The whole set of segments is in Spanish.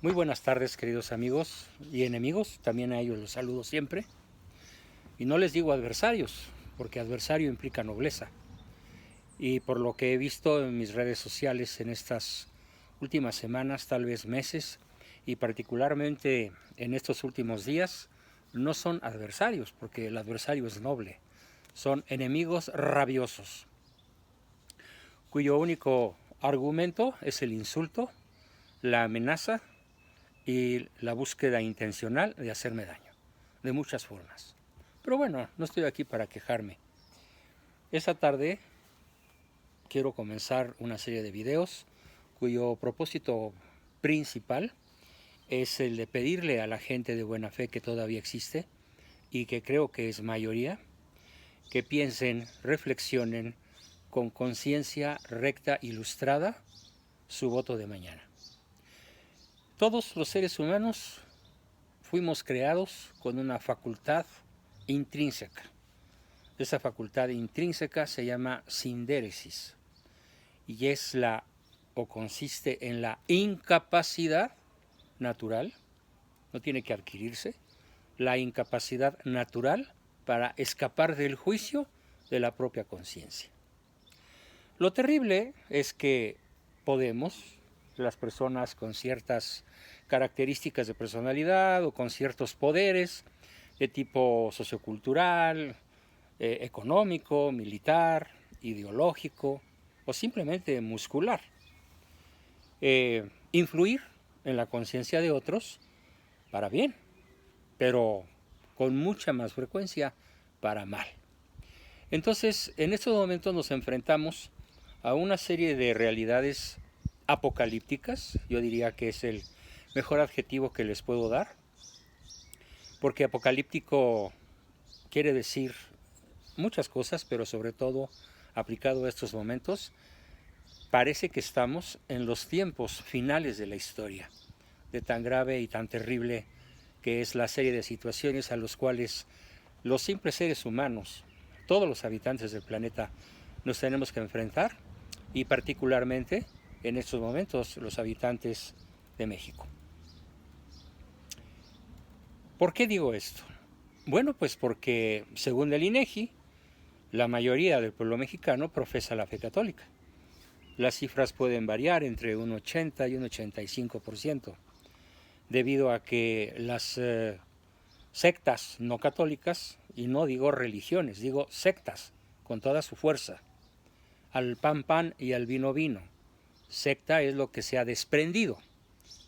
Muy buenas tardes, queridos amigos y enemigos, también a ellos los saludo siempre. Y no les digo adversarios, porque adversario implica nobleza. Y por lo que he visto en mis redes sociales en estas últimas semanas, tal vez meses, y particularmente en estos últimos días, no son adversarios, porque el adversario es noble, son enemigos rabiosos, cuyo único argumento es el insulto, la amenaza y la búsqueda intencional de hacerme daño, de muchas formas. Pero bueno, no estoy aquí para quejarme. Esta tarde quiero comenzar una serie de videos cuyo propósito principal es el de pedirle a la gente de buena fe que todavía existe y que creo que es mayoría, que piensen, reflexionen con conciencia recta, ilustrada, su voto de mañana. Todos los seres humanos fuimos creados con una facultad intrínseca. Esa facultad intrínseca se llama sindéresis y es consiste en la incapacidad natural, no tiene que adquirirse, la incapacidad natural para escapar del juicio de la propia conciencia. Lo terrible es que las personas con ciertas características de personalidad o con ciertos poderes de tipo sociocultural, económico, militar, ideológico o simplemente muscular, influir en la conciencia de otros para bien, pero con mucha más frecuencia para mal. Entonces, en estos momentos nos enfrentamos a una serie de realidades apocalípticas, yo diría que es el mejor adjetivo que les puedo dar, porque apocalíptico quiere decir muchas cosas, pero sobre todo aplicado a estos momentos, parece que estamos en los tiempos finales de la historia, de tan grave y tan terrible que es la serie de situaciones a los cuales los simples seres humanos, todos los habitantes del planeta, nos tenemos que enfrentar, y particularmente en estos momentos los habitantes de México. ¿Por qué digo esto? Bueno, pues porque según el INEGI, la mayoría del pueblo mexicano profesa la fe católica. Las cifras pueden variar entre un 80 y un 85%, debido a que las sectas no católicas, y no digo religiones, digo sectas con toda su fuerza, al pan pan y al vino vino. Secta es lo que se ha desprendido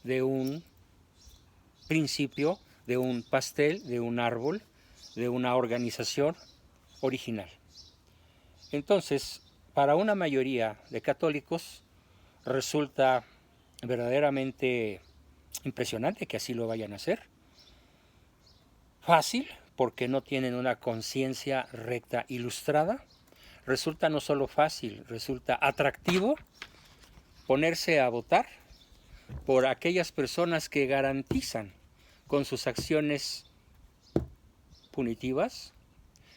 de un principio, de un pastel, de un árbol, de una organización original. Entonces, para una mayoría de católicos resulta verdaderamente impresionante que así lo vayan a hacer. Fácil, porque no tienen una conciencia recta ilustrada. Resulta no solo fácil, resulta atractivo ponerse a votar por aquellas personas que garantizan con sus acciones punitivas,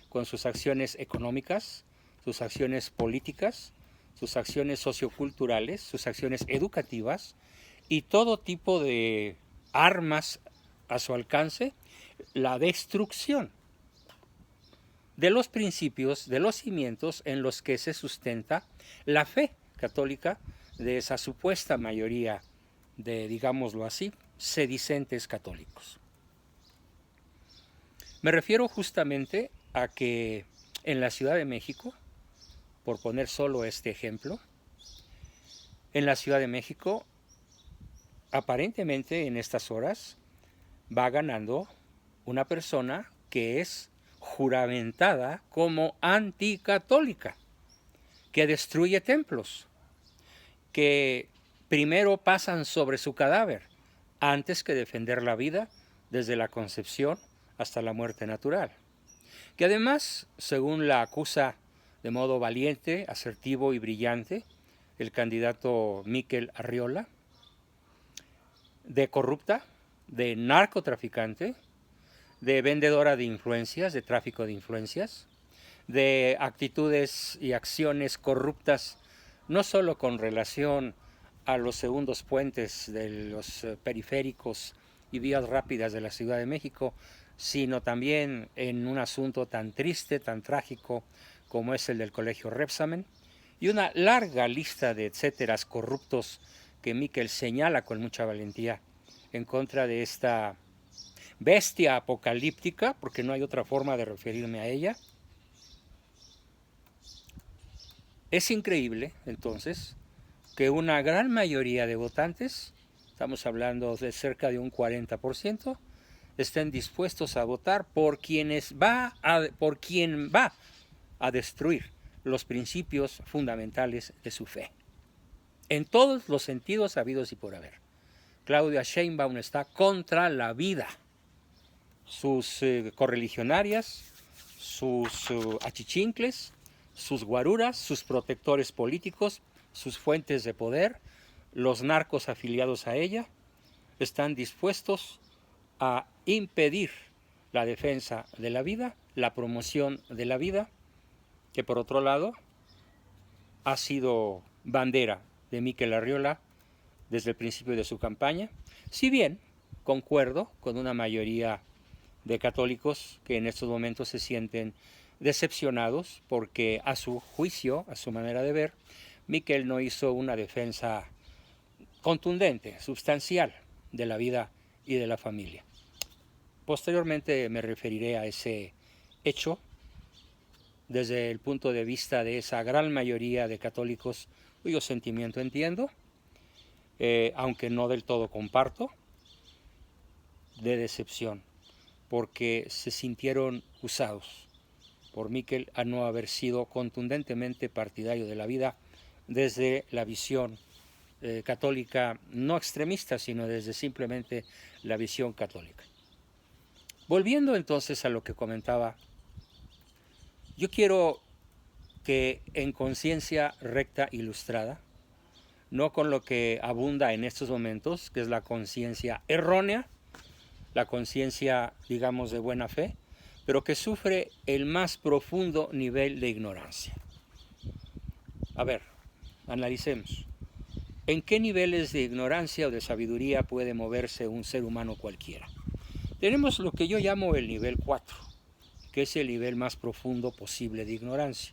con sus acciones económicas, sus acciones políticas, sus acciones socioculturales, sus acciones educativas y todo tipo de armas a su alcance, la destrucción de los principios, de los cimientos en los que se sustenta la fe católica de esa supuesta mayoría de, digámoslo así, sedicentes católicos. Me refiero justamente a que en la Ciudad de México, por poner solo este ejemplo, en la Ciudad de México, aparentemente en estas horas, va ganando una persona que es juramentada como anticatólica, que destruye templos, que primero pasan sobre su cadáver antes que defender la vida desde la concepción hasta la muerte natural, que además, según la acusa de modo valiente, asertivo y brillante el candidato Miquel Arriola, de corrupta, de narcotraficante, de vendedora de influencias, de tráfico de influencias, de actitudes y acciones corruptas, no solo con relación a los segundos puentes de los periféricos y vías rápidas de la Ciudad de México, sino también en un asunto tan triste, tan trágico como es el del Colegio Rebsamen, y una larga lista de etcéteras corruptos que Miquel señala con mucha valentía en contra de esta bestia apocalíptica, porque no hay otra forma de referirme a ella. Es increíble, entonces, que una gran mayoría de votantes, estamos hablando de cerca de un 40%, estén dispuestos a votar por quien va a destruir los principios fundamentales de su fe, en todos los sentidos habidos y por haber. Claudia Sheinbaum está contra la vida. Sus correligionarias, sus achichincles, sus guaruras, sus protectores políticos, sus fuentes de poder, los narcos afiliados a ella, están dispuestos a impedir la defensa de la vida, la promoción de la vida, que por otro lado ha sido bandera de Miquel Arriola desde el principio de su campaña, si bien concuerdo con una mayoría de católicos que en estos momentos se sienten decepcionados porque a su juicio, a su manera de ver, Miquel no hizo una defensa contundente, sustancial de la vida y de la familia. Posteriormente me referiré a ese hecho desde el punto de vista de esa gran mayoría de católicos cuyo sentimiento entiendo, aunque no del todo comparto, de decepción, porque se sintieron usados por Miquel a no haber sido contundentemente partidario de la vida desde la visión católica, no extremista, sino desde simplemente la visión católica. Volviendo entonces a lo que comentaba, yo quiero que en conciencia recta ilustrada, no con lo que abunda en estos momentos, que es la conciencia errónea, la conciencia, digamos, de buena fe, pero que sufre el más profundo nivel de ignorancia. A ver, analicemos. ¿En qué niveles de ignorancia o de sabiduría puede moverse un ser humano cualquiera? Tenemos lo que yo llamo el nivel 4, que es el nivel más profundo posible de ignorancia.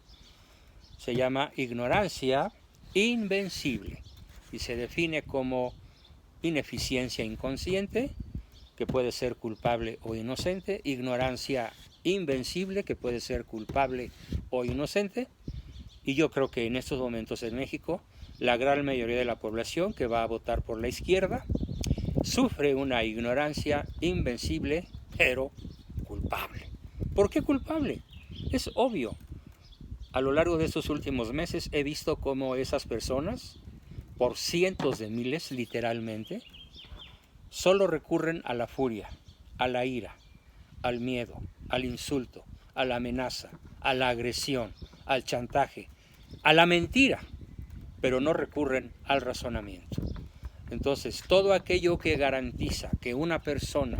Se llama ignorancia invencible y se define como ineficiencia inconsciente, que puede ser culpable o inocente, ignorancia invencible, que puede ser culpable o inocente, y yo creo que en estos momentos en México la gran mayoría de la población que va a votar por la izquierda sufre una ignorancia invencible, pero culpable. ¿Por qué culpable? Es obvio. A lo largo de estos últimos meses he visto cómo esas personas, por cientos de miles literalmente, solo recurren a la furia, a la ira, al miedo, al insulto, a la amenaza, a la agresión, al chantaje, a la mentira, pero no recurren al razonamiento. Entonces, todo aquello que garantiza que una persona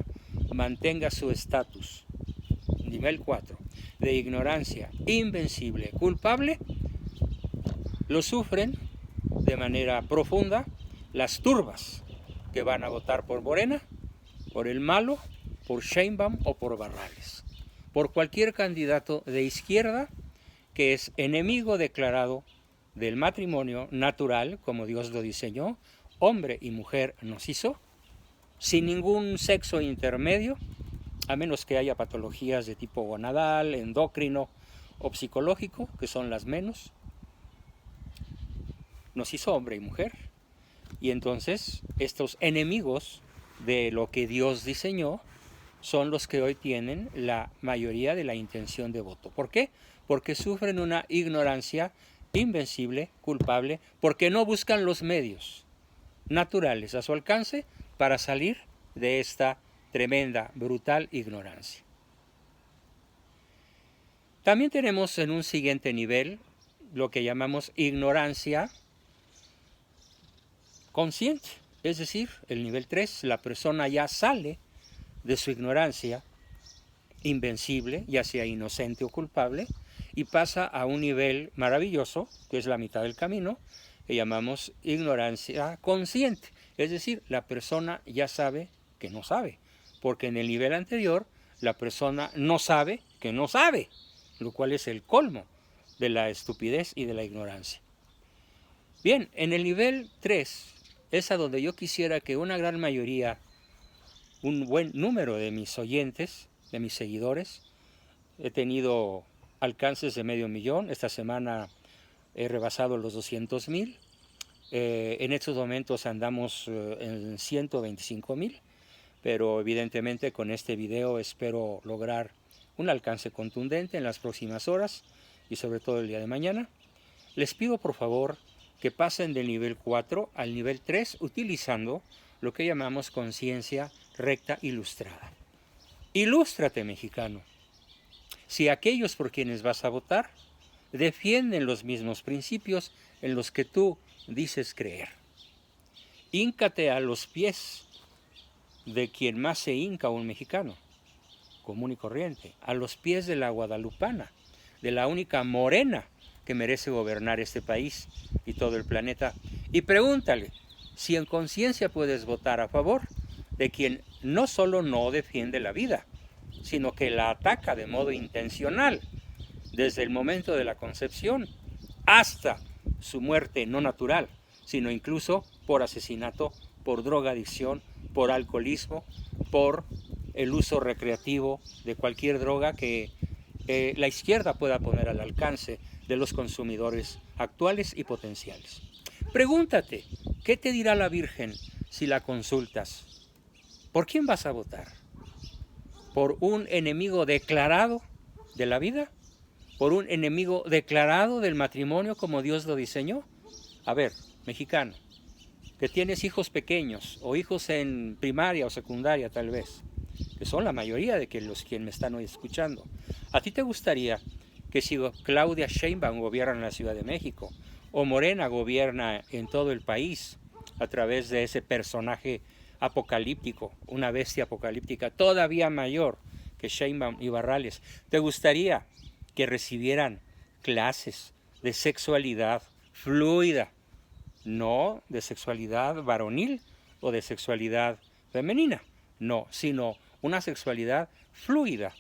mantenga su estatus, nivel 4, de ignorancia invencible, culpable, lo sufren de manera profunda las turbas que van a votar por Morena, por el malo, por Sheinbaum o por Barrales, por cualquier candidato de izquierda que es enemigo declarado del matrimonio natural, como Dios lo diseñó, hombre y mujer nos hizo, sin ningún sexo intermedio, a menos que haya patologías de tipo gonadal, endocrino o psicológico, que son las menos. Nos hizo hombre y mujer. Y entonces estos enemigos de lo que Dios diseñó son los que hoy tienen la mayoría de la intención de voto. ¿Por qué? Porque sufren una ignorancia invencible, culpable, porque no buscan los medios naturales a su alcance para salir de esta tremenda, brutal ignorancia. También tenemos en un siguiente nivel lo que llamamos ignorancia consciente, es decir, el nivel 3, la persona ya sale de su ignorancia invencible, ya sea inocente o culpable, y pasa a un nivel maravilloso, que es la mitad del camino, que llamamos ignorancia consciente. Es decir, la persona ya sabe que no sabe, porque en el nivel anterior la persona no sabe que no sabe, lo cual es el colmo de la estupidez y de la ignorancia. Bien, en el nivel 3 es a donde yo quisiera que una gran mayoría, un buen número de mis oyentes, de mis seguidores, he tenido alcances de 500,000, esta semana he rebasado los 200,000, en estos momentos andamos en 125,000, pero evidentemente con este video espero lograr un alcance contundente en las próximas horas y sobre todo el día de mañana. Les pido por favor que pasen del nivel 4 al nivel 3 utilizando lo que llamamos conciencia recta ilustrada. Ilústrate, mexicano. Si aquellos por quienes vas a votar defienden los mismos principios en los que tú dices creer, híncate a los pies de quien más se hinca un mexicano, común y corriente, a los pies de la guadalupana, de la única morena que merece gobernar este país y todo el planeta, y pregúntale si en conciencia puedes votar a favor de quien no solo no defiende la vida, sino que la ataca de modo intencional, desde el momento de la concepción hasta su muerte no natural, sino incluso por asesinato, por drogadicción, por alcoholismo, por el uso recreativo de cualquier droga que la izquierda pueda poner al alcance de los consumidores actuales y potenciales. Pregúntate, ¿qué te dirá la Virgen si la consultas? ¿Por quién vas a votar? ¿Por un enemigo declarado de la vida? ¿Por un enemigo declarado del matrimonio como Dios lo diseñó? A ver, mexicano, que tienes hijos pequeños o hijos en primaria o secundaria tal vez, que son la mayoría de los quienes me están hoy escuchando. ¿A ti te gustaría que si Claudia Sheinbaum gobierna en la Ciudad de México o Morena gobierna en todo el país a través de ese personaje apocalíptico, una bestia apocalíptica todavía mayor que Sheinbaum y Barrales, te gustaría que recibieran clases de sexualidad fluida, no de sexualidad varonil o de sexualidad femenina, no, sino una sexualidad fluida,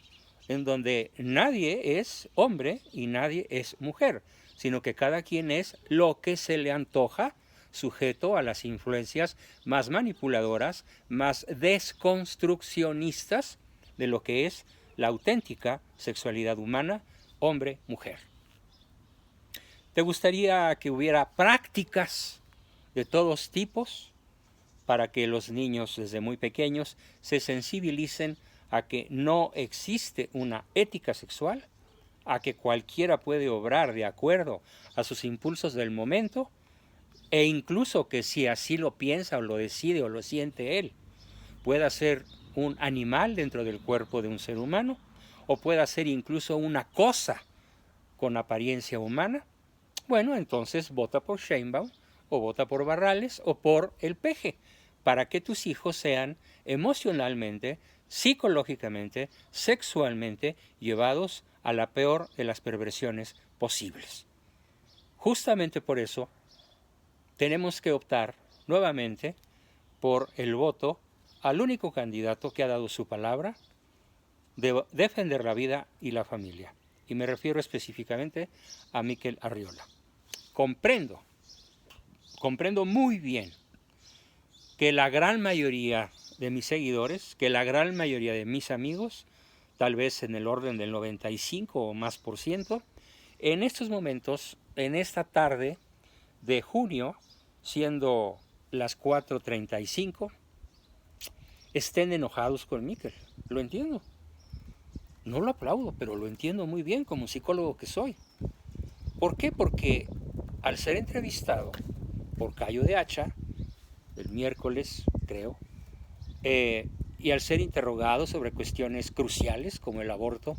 en donde nadie es hombre y nadie es mujer, sino que cada quien es lo que se le antoja, sujeto a las influencias más manipuladoras, más desconstruccionistas de lo que es la auténtica sexualidad humana, hombre-mujer. ¿Te gustaría que hubiera prácticas de todos tipos para que los niños desde muy pequeños se sensibilicen a que no existe una ética sexual, a que cualquiera puede obrar de acuerdo a sus impulsos del momento, e incluso que si así lo piensa o lo decide o lo siente él, pueda ser un animal dentro del cuerpo de un ser humano, o pueda ser incluso una cosa con apariencia humana? Bueno, entonces vota por Sheinbaum, o vota por Barrales, o por el Peje, para que tus hijos sean emocionalmente, psicológicamente, sexualmente llevados a la peor de las perversiones posibles. Justamente por eso tenemos que optar nuevamente por el voto al único candidato que ha dado su palabra de defender la vida y la familia. Y me refiero específicamente a Mikel Arriola. Comprendo muy bien que la gran mayoría de mis seguidores, que la gran mayoría de mis amigos, tal vez en el orden del 95 o más por ciento, en estos momentos, en esta tarde de junio, siendo las 4:35, estén enojados con Mikel. Lo entiendo. No lo aplaudo, pero lo entiendo muy bien como psicólogo que soy. ¿Por qué? Porque al ser entrevistado por Cayo de Hacha, el miércoles, creo, y al ser interrogado sobre cuestiones cruciales como el aborto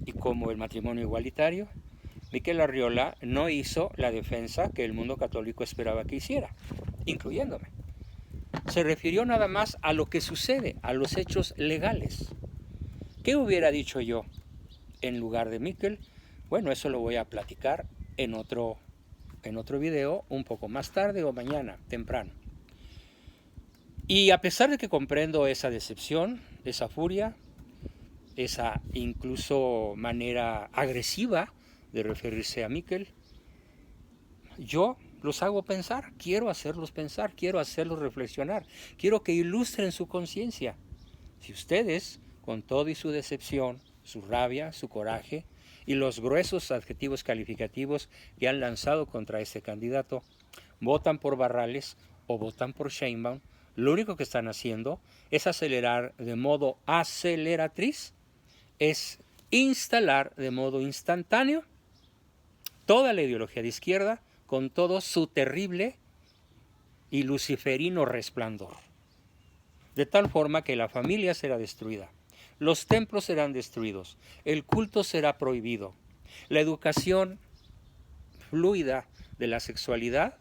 y como el matrimonio igualitario, Mikel Arriola no hizo la defensa que el mundo católico esperaba que hiciera, incluyéndome. Se refirió nada más a lo que sucede, a los hechos legales. ¿Qué hubiera dicho yo en lugar de Mikel? Bueno, eso lo voy a platicar en otro en otro video un poco más tarde o mañana, temprano. Y a pesar de que comprendo esa decepción, esa furia, esa incluso manera agresiva de referirse a Miquel, yo los hago pensar, quiero hacerlos reflexionar, quiero que ilustren su conciencia. Si ustedes, con todo y su decepción, su rabia, su coraje y los gruesos adjetivos calificativos que han lanzado contra este candidato, votan por Barrales o votan por Sheinbaum, lo único que están haciendo es acelerar de modo aceleratriz, es instalar de modo instantáneo toda la ideología de izquierda con todo su terrible y luciferino resplandor. De tal forma que la familia será destruida, los templos serán destruidos, el culto será prohibido, la educación fluida de la sexualidad,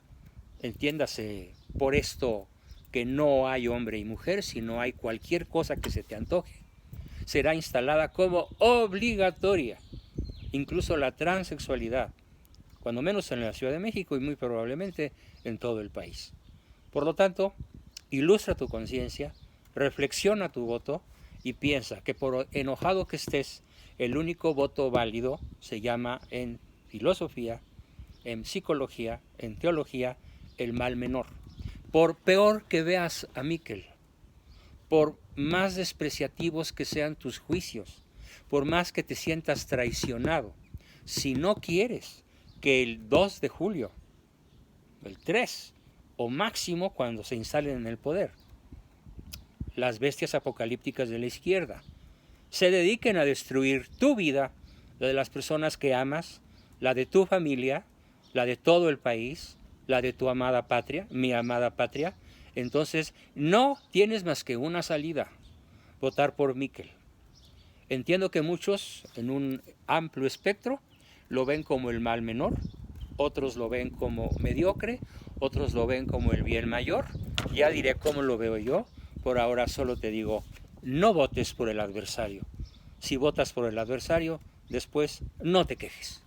entiéndase por esto que no hay hombre y mujer, sino hay cualquier cosa que se te antoje, será instalada como obligatoria, incluso la transexualidad, cuando menos en la Ciudad de México y muy probablemente en todo el país. Por lo tanto, ilustra tu conciencia, reflexiona tu voto y piensa que por enojado que estés, el único voto válido se llama en filosofía, en psicología, en teología, el mal menor. Por peor que veas a Miquel, por más despreciativos que sean tus juicios, por más que te sientas traicionado, si no quieres que el 2 de julio, el 3, o máximo cuando se instalen en el poder, las bestias apocalípticas de la izquierda se dediquen a destruir tu vida, la de las personas que amas, la de tu familia, la de todo el país, la de tu amada patria, mi amada patria, entonces no tienes más que una salida: votar por Miquel. Entiendo que muchos en un amplio espectro lo ven como el mal menor, otros lo ven como mediocre, otros lo ven como el bien mayor. Ya diré cómo lo veo yo. Por ahora solo te digo, no votes por el adversario. Si votas por el adversario, después no te quejes.